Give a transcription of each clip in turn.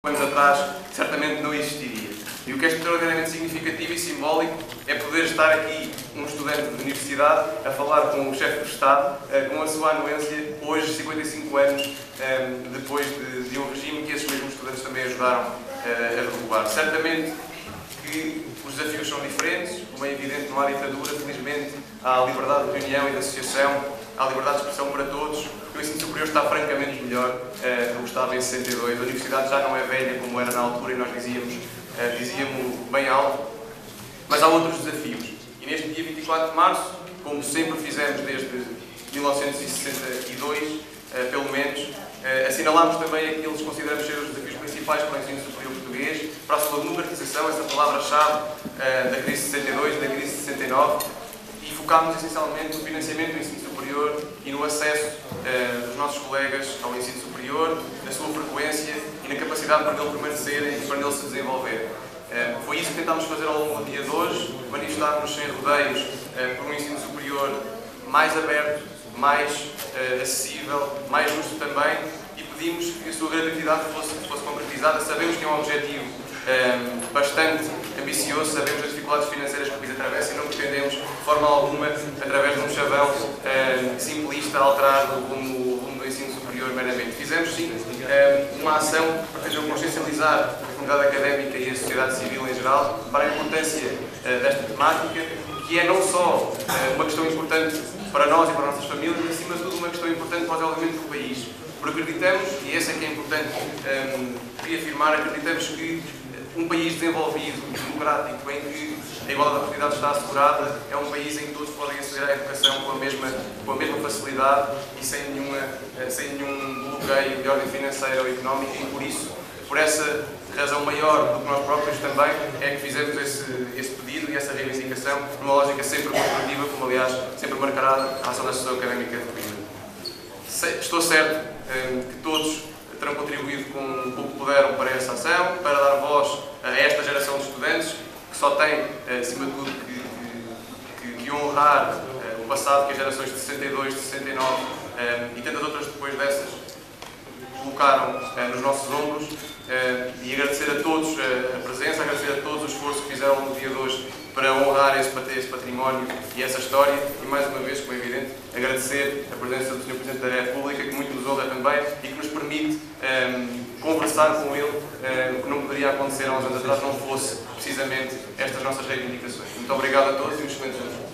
anos atrás certamente não existiria. E o que é extraordinariamente significativo e simbólico é poder estar aqui, um estudante de universidade, a falar com o chefe do Estado, com a sua anuência, hoje, 55 anos depois de um regime que esses mesmos estudantes também ajudaram a derrubar. Certamente que os desafios são diferentes, como é evidente, não há ditadura, felizmente há liberdade de reunião e de associação, há liberdade de expressão para todos. O ensino superior está francamente melhor do que estava em 62. A universidade já não é velha como era na altura e nós dizíamos bem alto, mas há outros desafios. E neste dia 24 de março, como sempre fizemos desde 1962, pelo menos, assinalamos também aqueles que consideramos ser os desafios principais para o ensino superior português, para a sua democratização, essa palavra-chave da crise de 62 e da crise de 69, e focámos essencialmente no financiamento do ensino superior e no acesso dos nossos colegas ao ensino superior, na sua frequência e na capacidade para nele permanecerem e para nele se desenvolver. Foi isso que tentámos fazer ao longo do dia de hoje, manifestar-nos sem rodeios por um ensino superior mais aberto, mais acessível, mais justo também, e pedimos que a sua gratuidade fosse concretizada. Sabemos que é um objetivo bastante ambicioso, sabemos as dificuldades financeiras que o país atravessa e não pretendemos, de forma alguma, através de um chavão simplista, alterar o rumo do ensino superior meramente. Fizemos, sim, uma ação para consciencializar a comunidade académica e a sociedade civil em geral para a importância desta temática, que é não só uma questão importante para nós e para as nossas famílias, mas acima de tudo uma questão importante para o desenvolvimento do país. Porque acreditamos, e esse é que é importante reafirmar, acreditamos que um país desenvolvido, democrático, em que a igualdade de oportunidades está assegurada, é um país em que todos podem aceder à educação com a mesma facilidade e sem nenhum bloqueio de ordem financeira ou económica, e por essa razão maior do que nós próprios também, é que fizemos esse pedido e essa reivindicação numa lógica sempre construtiva, como aliás sempre marcará a ação da Associação Académica de Coimbra. Estou certo que todos terão contribuído com o que puderam para essa ação, para dar voz a esta geração de estudantes, que só tem, acima de tudo, que honrar o passado que as gerações de 62, de 69 e tantas outras depois dessas colocaram nos nossos ombros, e agradecer a todos a presença, agradecer a todos o esforço que fizeram no dia de hoje para honrar esse património e essa história, e mais uma vez, como é evidente, agradecer a presença do Sr. Presidente da República, que muito nos honra também e que nos permite conversar com ele, o que não poderia acontecer há uns anos atrás, não fosse precisamente estas nossas reivindicações. Muito obrigado a todos e um excelente ano.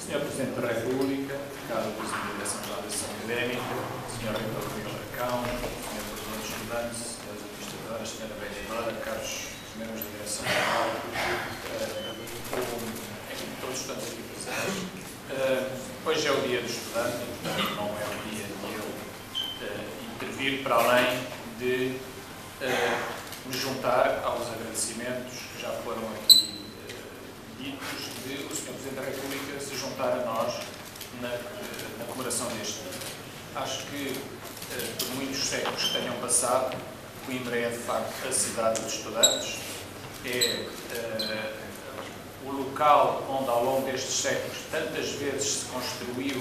Sr. Presidente da República, caro Presidente da Assembleia da Associação Académica, Sr. Reitor do Rio Arcão, Sr. Presidente dos Estudantes, Sras. Administradoras, Sra. Vereadora, caros membros da Direção-Geral, todos os estudantes aqui presentes. Hoje é o Dia do Estudante, e portanto não é o dia de eu intervir para além de me juntar aos agradecimentos que já foram aqui ditos de o Sr. Presidente da República se juntar a nós na comemoração deste dia. Acho que, por muitos séculos que tenham passado, Coimbra é, de facto, a cidade dos estudantes, é o local onde, ao longo destes séculos, tantas vezes se construiu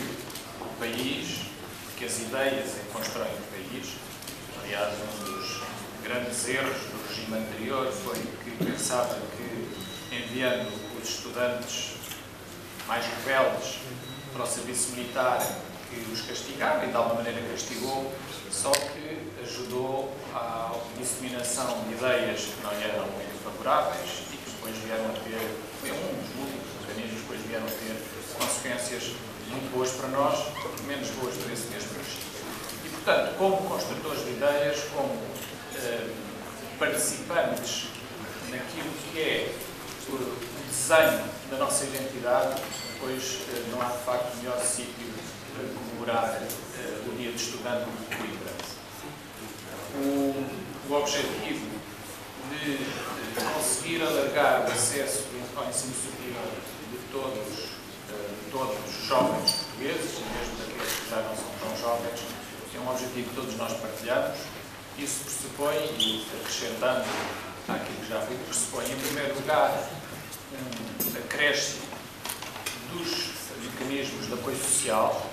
o país, porque as ideias constroem o país. Aliás, um dos grandes erros do regime anterior foi que pensava que, enviando os estudantes mais rebeldes para o serviço militar, que os castigava e de alguma maneira castigou, só que ajudou à disseminação de ideias que não eram muito favoráveis e que depois vieram a ter, foi um dos múltiplos mecanismos que depois vieram a ter consequências muito boas para nós, menos boas para esse mesmo regime. E, portanto, como construtores de ideias, como participantes naquilo que é o desenho da nossa identidade, pois não há de facto melhor sítio para comemorar o Dia do Estudante de Coimbra. O objetivo de conseguir alargar o acesso ao ensino superior de todos os jovens portugueses, e mesmo daqueles que já não são tão jovens, é um objetivo que todos nós partilhamos. Isso pressupõe, e acrescentando àquilo democrático pressupõe, em primeiro lugar, um acréscimo dos mecanismos de apoio social,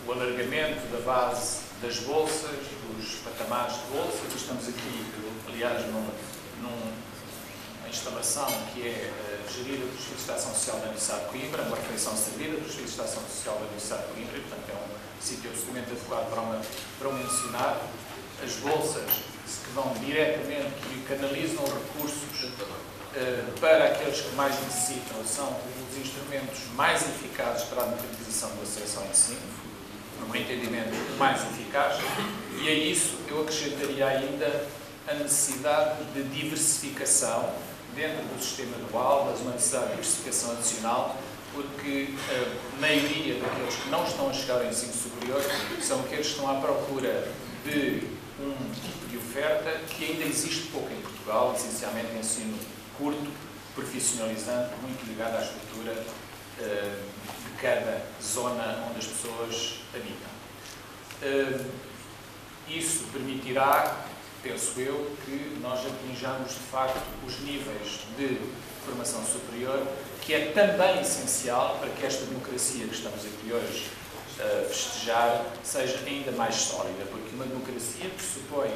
o alargamento da base das bolsas, dos patamares de bolsa. Estamos aqui, aliás, numa instalação que é gerida pelos Serviços de Ação Social da Universidade de Coimbra, uma refeição servida pelos Serviços de Ação Social da Universidade de Coimbra, e, portanto, é um sítio absolutamente adequado para o mencionar. As bolsas que vão diretamente e canalizam recursos para aqueles que mais necessitam, são os instrumentos mais eficazes para a democratização do acesso ao ensino, num entendimento mais eficaz, e a isso eu acrescentaria ainda a necessidade de diversificação dentro do sistema dual, mas uma necessidade de diversificação adicional, porque a maioria daqueles que não estão a chegar ao ensino superior são aqueles que estão à procura de um tipo de oferta que ainda existe pouco em Portugal, essencialmente ensino curto, profissionalizante, muito ligado à estrutura de cada zona onde as pessoas habitam. Isso permitirá, penso eu, que nós atinjamos de facto os níveis de formação superior, que é também essencial para que esta democracia que estamos aqui hoje a festejar seja ainda mais sólida, porque uma democracia pressupõe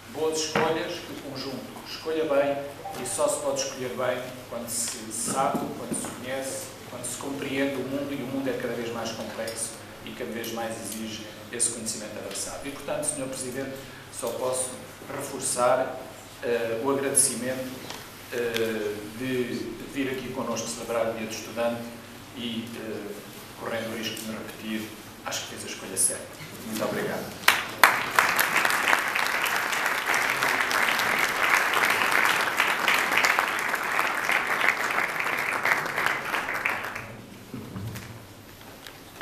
boas escolhas, que o conjunto escolha bem, e só se pode escolher bem quando se sabe, quando se conhece, quando se compreende o mundo, e o mundo é cada vez mais complexo e cada vez mais exige esse conhecimento avançado. E, portanto, Sr. Presidente, só posso reforçar o agradecimento de vir aqui connosco celebrar o Dia do Estudante e, correndo o risco de me repetir, acho que fez a escolha certa. Muito obrigado.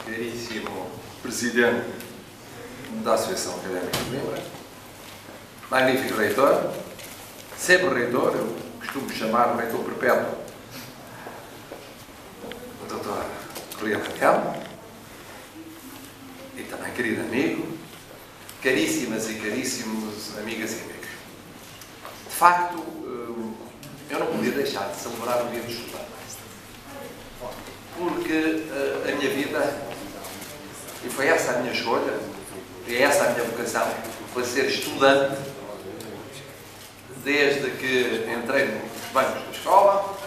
Caríssimo Presidente da Associação Académica de Coimbra, magnífico reitor, sempre reitor, eu costumo chamar o reitor perpétuo, o Dr. Clio Raquel, e também querido amigo, caríssimas e caríssimos amigas e amigos. De facto, eu não podia deixar de celebrar o Dia do Estudante, porque a minha vida, e foi essa a minha escolha, e é essa a minha vocação, foi ser estudante, desde que entrei nos bancos da escola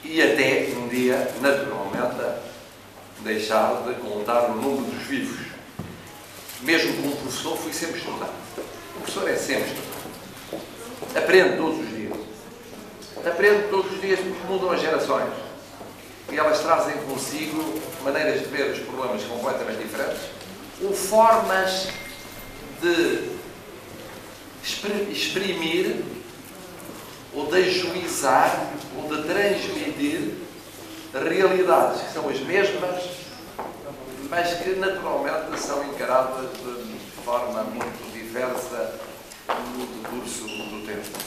e até um dia, naturalmente, deixar de contar o número dos vivos. Mesmo como professor, fui sempre estudante. O professor é sempre estudante. Aprende todos os dias. Aprende todos os dias porque mudam as gerações. E elas trazem consigo maneiras de ver os problemas completamente diferentes, ou formas de exprimir, ou de ajuizar, ou de transmitir realidades que são as mesmas, mas que naturalmente são encaradas de forma muito diversa no decurso do tempo.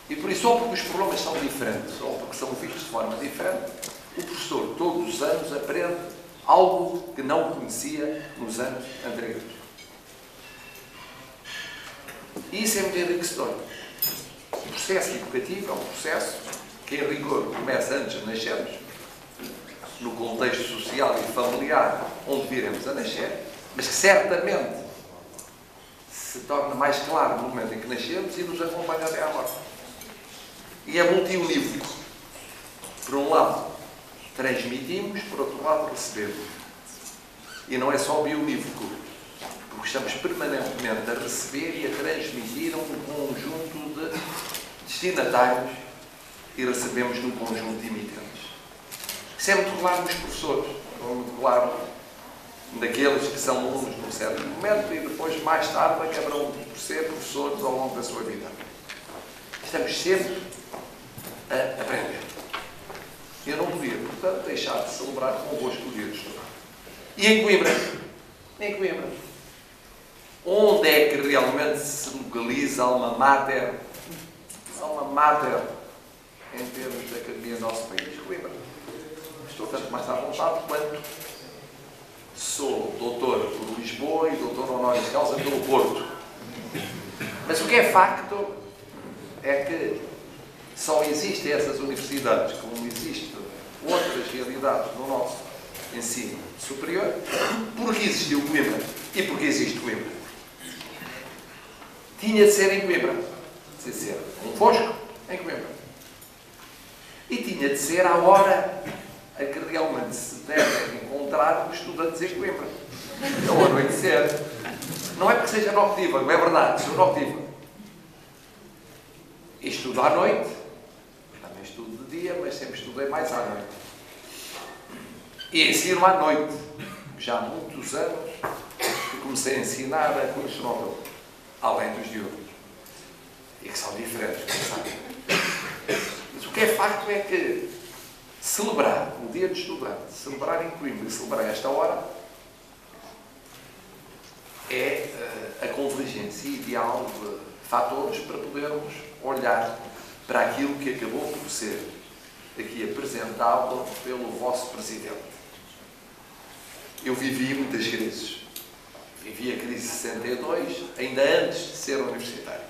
E por isso, ou porque os problemas são diferentes, ou porque são vistos de forma diferente, o professor todos os anos aprende algo que não conhecia nos anos anteriores. E isso é muito enriquecedor. O processo educativo é um processo que, em rigor, começa antes de nascermos, no contexto social e familiar onde viremos a nascer, mas que certamente se torna mais claro no momento em que nascemos e nos acompanha até à morte. E é multiunívoco. Por um lado, transmitimos, por outro lado, recebemos. E não é só bionívoco, porque estamos permanentemente a receber e a transmitir um conjunto de destinatários e recebemos num conjunto de emitentes. Isso é muito claro nos professores, é muito claro naqueles que são alunos num certo momento e depois, mais tarde, acabarão por ser professores ao longo da sua vida. Estamos sempre a aprender. Eu não podia, portanto, deixar de celebrar convosco o Dia do Estudante. E em Coimbra? Em Coimbra. Onde é que realmente se localiza a alma mater em termos de academia do nosso país? Coimbra. Estou tanto mais à vontade quanto sou doutor por Lisboa e doutor honoris causa pelo Porto. Mas o que é facto é que só existem essas universidades, como existem outras realidades no nosso ensino superior, porque existiu Coimbra e porque existe Coimbra. Tinha de ser em Coimbra, tinha de ser convosco em Coimbra. E tinha de ser à hora a que realmente se devem encontrar os estudantes em Coimbra. Ou anoitecer. Não é porque seja noctívago, não é verdade, sou noctívago. E estudo à noite, também estudo de dia, mas sempre estudei mais à noite. E ensino à noite. Já há muitos anos que comecei a ensinar a cursos novos, além dos diurnos. E que são diferentes, como sabem. Mas o que é facto é que celebrar o dia do estudante, celebrar em Coimbra e celebrar esta hora, é a convergência ideal de fatores para podermos olhar para aquilo que acabou por ser aqui apresentado pelo vosso Presidente. Eu vivi muitas crises. Vivi a crise de 62, ainda antes de ser universitário.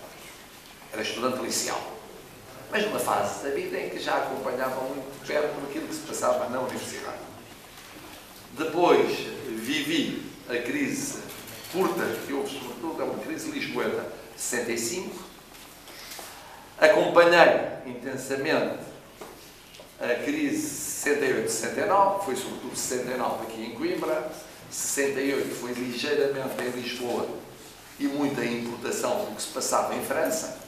Era estudante liceal. Mas numa fase da vida em que já acompanhava muito perto daquilo que se passava na universidade. Depois vivi a crise curta, que houve sobretudo, é uma crise lisboeta, de 65. Acompanhei intensamente a crise 68-69, foi sobretudo 69 aqui em Coimbra, 68 foi ligeiramente em Lisboa e muita importação do que se passava em França.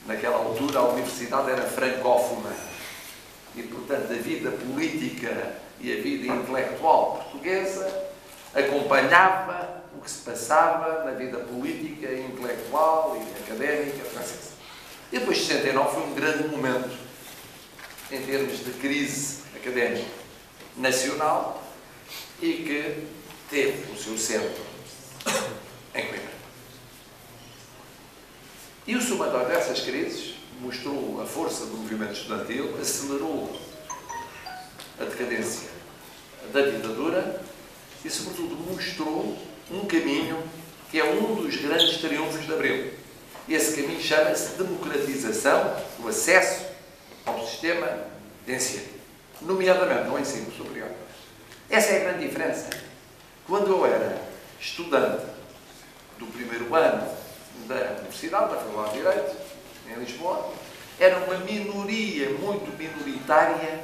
Naquela altura a universidade era francófona e, portanto, a vida política e a vida intelectual portuguesa acompanhava o que se passava na vida política e intelectual e académica francesa. E depois de 69 foi um grande momento em termos de crise académica nacional e que teve o seu centro em Coimbra. E o somatório dessas crises mostrou a força do movimento estudantil, acelerou a decadência da ditadura e, sobretudo, mostrou um caminho que é um dos grandes triunfos de Abril. E esse caminho chama-se democratização do acesso ao sistema de ensino, nomeadamente no ensino superior. Essa é a grande diferença. Quando eu era estudante do primeiro ano da Universidade, da Faculdade de Direito, em Lisboa, era uma minoria muito minoritária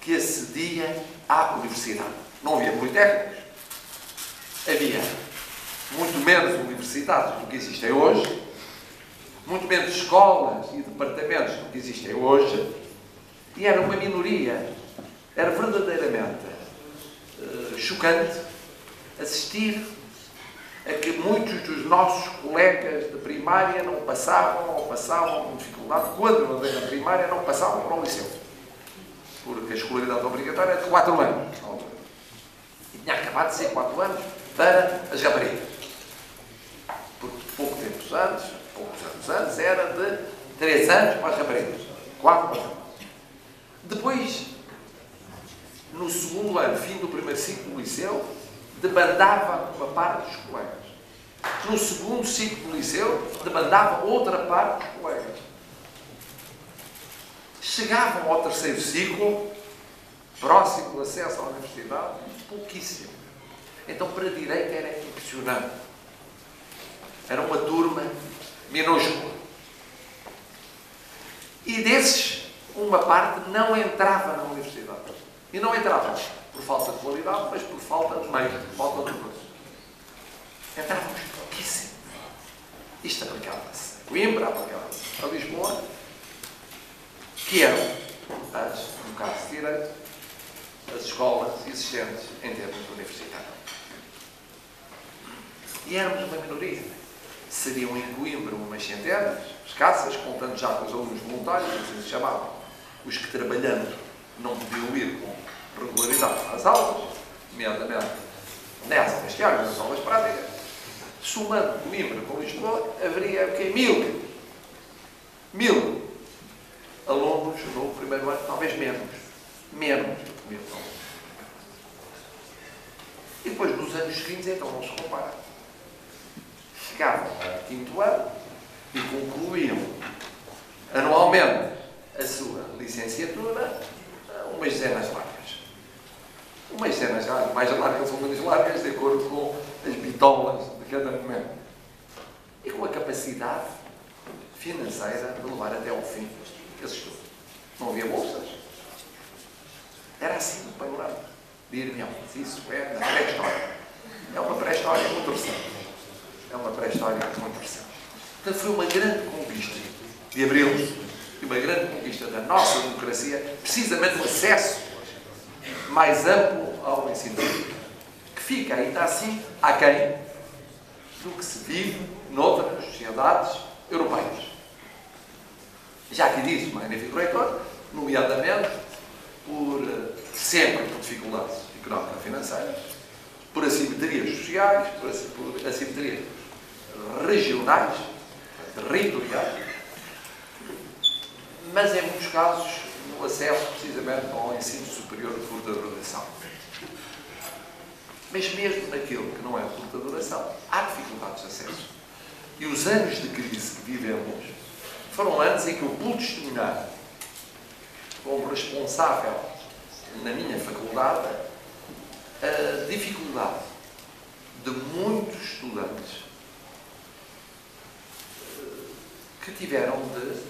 que acedia à universidade. Não havia politécnicos, havia muito menos universidades do que existem hoje, muito menos escolas e departamentos do que existem hoje, e era uma minoria. Era verdadeiramente chocante assistir a que muitos dos nossos colegas de primária não passavam com dificuldade, quando eu andei na primária, não passavam para o liceu. Porque a escolaridade obrigatória é de 4 anos. E tinha acabado de ser 4 anos para as raparigas. Porque poucos anos antes, era de 3 anos para as raparigas. 4 para as raparigas. Depois, no segundo ano, fim do primeiro ciclo do liceu, debandava uma parte dos colegas. No segundo ciclo do liceu, debandava outra parte dos colegas. Chegavam ao terceiro ciclo, próximo do acesso à universidade, pouquíssimo. Então, para a direita era impressionante. Era uma turma minúscula. E desses, uma parte não entrava na universidade. E não entrava por falta de qualidade, mas por falta de meios, por falta de recursos. Entrávamos pouquíssimo. Isto aplicava-se a Coimbra, aplicava-se a Lisboa, que eram, no caso de Direito, as escolas existentes em termos universitários. E éramos uma minoria. Seriam em Coimbra umas centenas, escassas, contando já com os alunos voluntários, assim se chamavam. Os que trabalhando não podiam ir com regularidade às aulas, nomeadamente nessa vestiário, nas aulas práticas. Somando Coimbra com Lisboa, haveria o quê? 1000 alunos no primeiro ano, talvez menos do que 1000 alunos. E depois, nos anos seguintes, então não se compara. Chegavam ao 5º ano, e concluíam anualmente a sua licenciatura umas dezenas largas. Umas dezenas largas, mais largas ou menos largas, de acordo com as bitolas de cada momento. E com a capacidade financeira de levar até ao fim esse estudo. Não havia bolsas. Era assim o panorama. Dir-me, isso é na pré-história. É uma pré-história muito recente. É uma pré-história muito recente. Portanto, foi uma grande conquista de Abril e uma grande conquista da nossa democracia, precisamente o acesso mais amplo ao ensino, que fica ainda assim aquém do que se vive noutras sociedades europeias. Já que disse o magnífico reitor, nomeadamente sempre por dificuldades económico-financeiras, por assimetrias sociais, por assimetrias regionais, territoriais, mas em muitos casos no acesso precisamente ao ensino superior de curta duração. Mas mesmo naquilo que não é de curta duração, há dificuldades de acesso. E os anos de crise que vivemos foram anos em que eu pude testemunhar, como responsável na minha faculdade, a dificuldade de muitos estudantes que tiveram de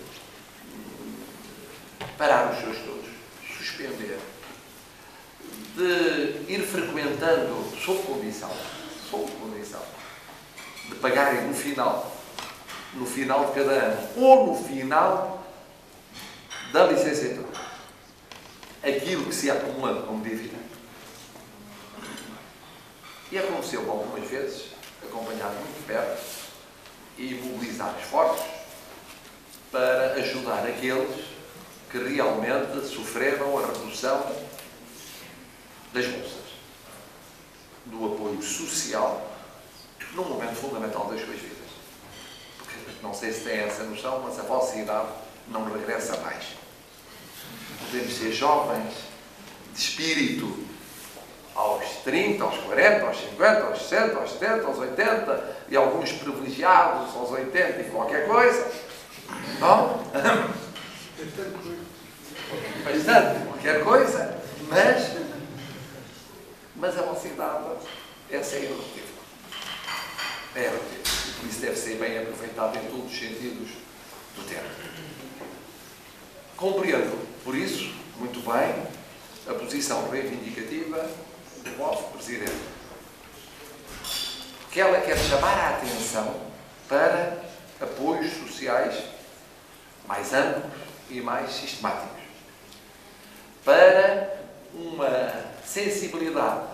parar os seus estudos, suspender, de ir frequentando sob condição de pagarem no final de cada ano ou no final da licenciatura aquilo que se ia acumulando como dívida. E aconteceu algumas vezes acompanhar muito de perto e mobilizar esforços para ajudar aqueles que realmente sofreram a redução das bolsas, do apoio social, num momento fundamental das suas vidas. Porque, não sei se têm essa noção, mas a vossa idade não regressa mais. Podemos ser jovens, de espírito, aos 30, aos 40, aos 50, aos 60, aos 70, aos 80, e alguns privilegiados aos 80 e qualquer coisa. Não? Bastante, qualquer coisa, mas a vossa idade, essa é irredutível. É irredutível. E por isso deve ser bem aproveitado em todos os sentidos do termo. Compreendo, por isso, muito bem, a posição reivindicativa do vosso Presidente. Que ela quer chamar a atenção para apoios sociais mais amplos e mais sistemáticos. Para uma sensibilidade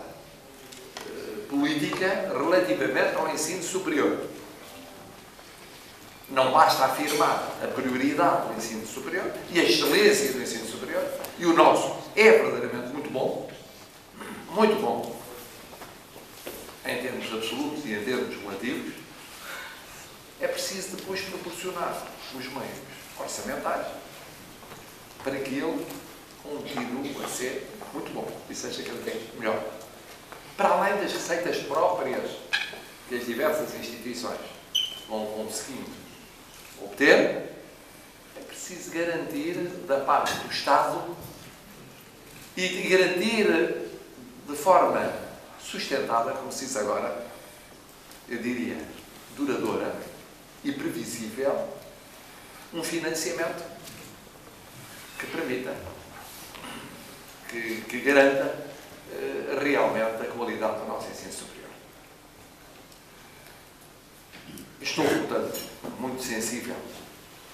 política relativamente ao ensino superior. Não basta afirmar a prioridade do ensino superior e a excelência do ensino superior, e o nosso é verdadeiramente muito bom, em termos absolutos e em termos relativos. É preciso depois proporcionar os meios orçamentais para que ele continue a ser muito bom e seja cada vez melhor. Para além das receitas próprias que as diversas instituições vão conseguindo obter, é preciso garantir da parte do Estado e garantir de forma sustentada, como se diz agora, eu diria, duradoura e previsível, um financiamento que permita, que garanta realmente a qualidade do nosso ensino superior. Estou, portanto, muito sensível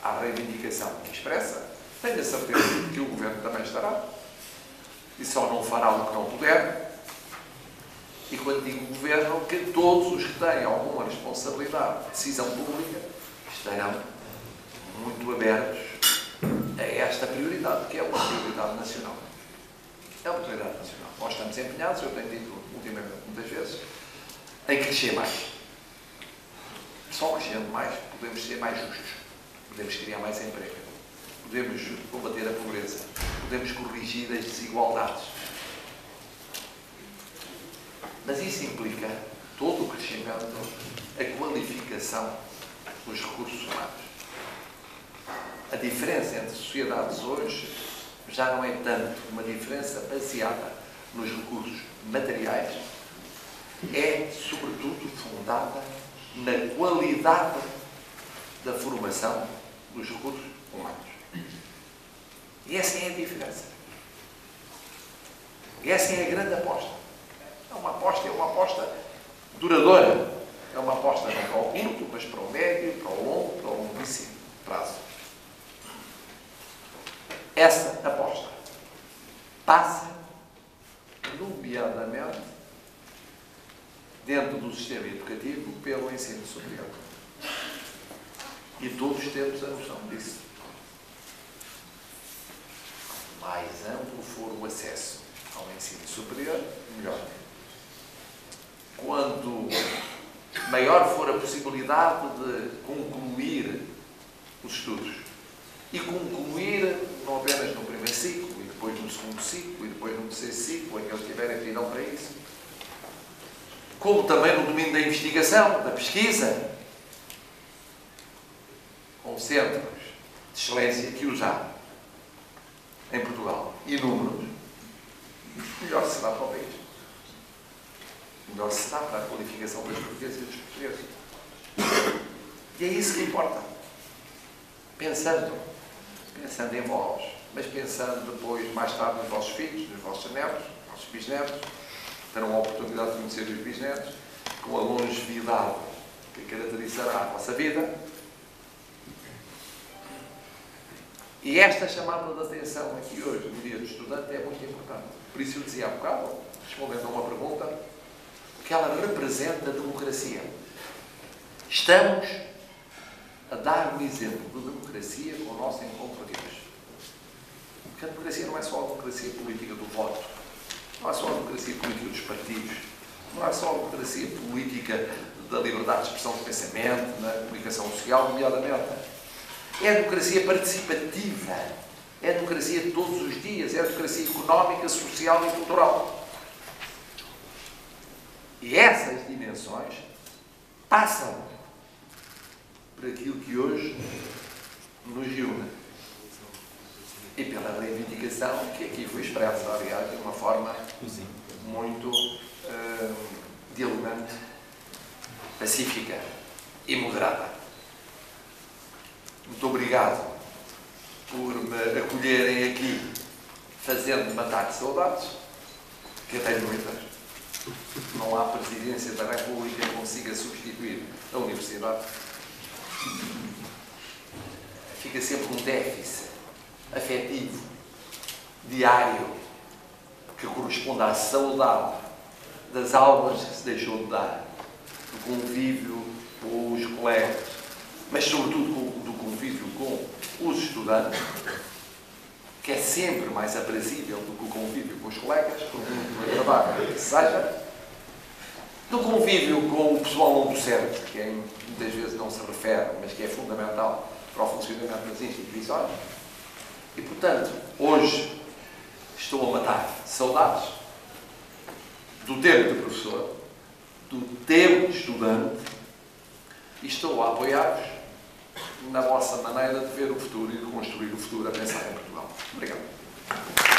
à reivindicação expressa. Tenho a certeza que o Governo também estará. E só não fará o que não puder. E quando digo Governo, que todos os que têm alguma responsabilidade de decisão pública estarão muito abertos a esta prioridade, que é uma prioridade nacional. É uma prioridade nacional. Nós estamos empenhados, eu tenho dito ultimamente muitas vezes, em crescer mais. Só crescendo mais, podemos ser mais justos. Podemos criar mais emprego. Podemos combater a pobreza. Podemos corrigir as desigualdades. Mas isso implica todo o crescimento, a qualificação dos recursos humanos. A diferença entre sociedades hoje já não é tanto uma diferença baseada nos recursos materiais, é, sobretudo, fundada na qualidade da formação dos recursos humanos. E essa é a diferença. E essa é a grande aposta. É uma aposta duradoura. É uma aposta não para o curto, mas para o médio, para o longo, para o longuíssimo prazo. Essa aposta passa, nomeadamente, dentro do sistema educativo, pelo ensino superior. E todos temos a noção disso. Mais amplo for o acesso ao ensino superior, melhor. Quanto maior for a possibilidade de concluir os estudos, e concluir não apenas no primeiro ciclo, e depois no segundo ciclo, e depois no terceiro ciclo, aqueles que tiverem aptidão para isso, como também no domínio da investigação, da pesquisa, com centros de excelência que os há em Portugal, inúmeros, melhor será para o país. Melhor será para a qualificação das portuguesas e dos portugueses. E é isso que importa. Pensando em vós, mas pensando depois, mais tarde, nos vossos filhos, nos vossos netos, nos vossos bisnetos, terão a oportunidade de conhecer os bisnetos, com a longevidade que caracterizará a vossa vida. E esta chamada de atenção aqui hoje, no Dia do Estudante, é muito importante. Por isso eu dizia há bocado, respondendo a uma pergunta, que ela representa a democracia. Estamos a dar um exemplo de democracia com o nosso encontro de hoje. Porque a democracia não é só a democracia política do voto, não é só a democracia política dos partidos, não é só a democracia política da liberdade de expressão de pensamento, na comunicação social, nomeadamente. É a democracia participativa, é a democracia de todos os dias, é a democracia económica, social e cultural. E essas dimensões passam por aquilo que hoje nos une. E pela reivindicação que aqui foi expressa, aliás, de uma forma muito dialogante, pacífica e moderada. Muito obrigado por me acolherem aqui, fazendo-me matar de saudades, que eu tenho muitas. Não há presidência da República que consiga substituir a Universidade. Fica sempre um déficit afetivo, diário, que corresponde à saudade das aulas que se deixou de dar, do convívio com os colegas, mas sobretudo do convívio com os estudantes, que é sempre mais aprazível do que o convívio com os colegas, por muito agradável que seja, do convívio com o pessoal não docente, que muitas vezes não se refere, mas que é fundamental para o funcionamento das instituições. E, portanto, hoje estou a matar saudades do tempo de professor, do tempo de estudante, e estou a apoiar-vos na vossa maneira de ver o futuro e de construir o futuro a pensar em Portugal. Obrigado.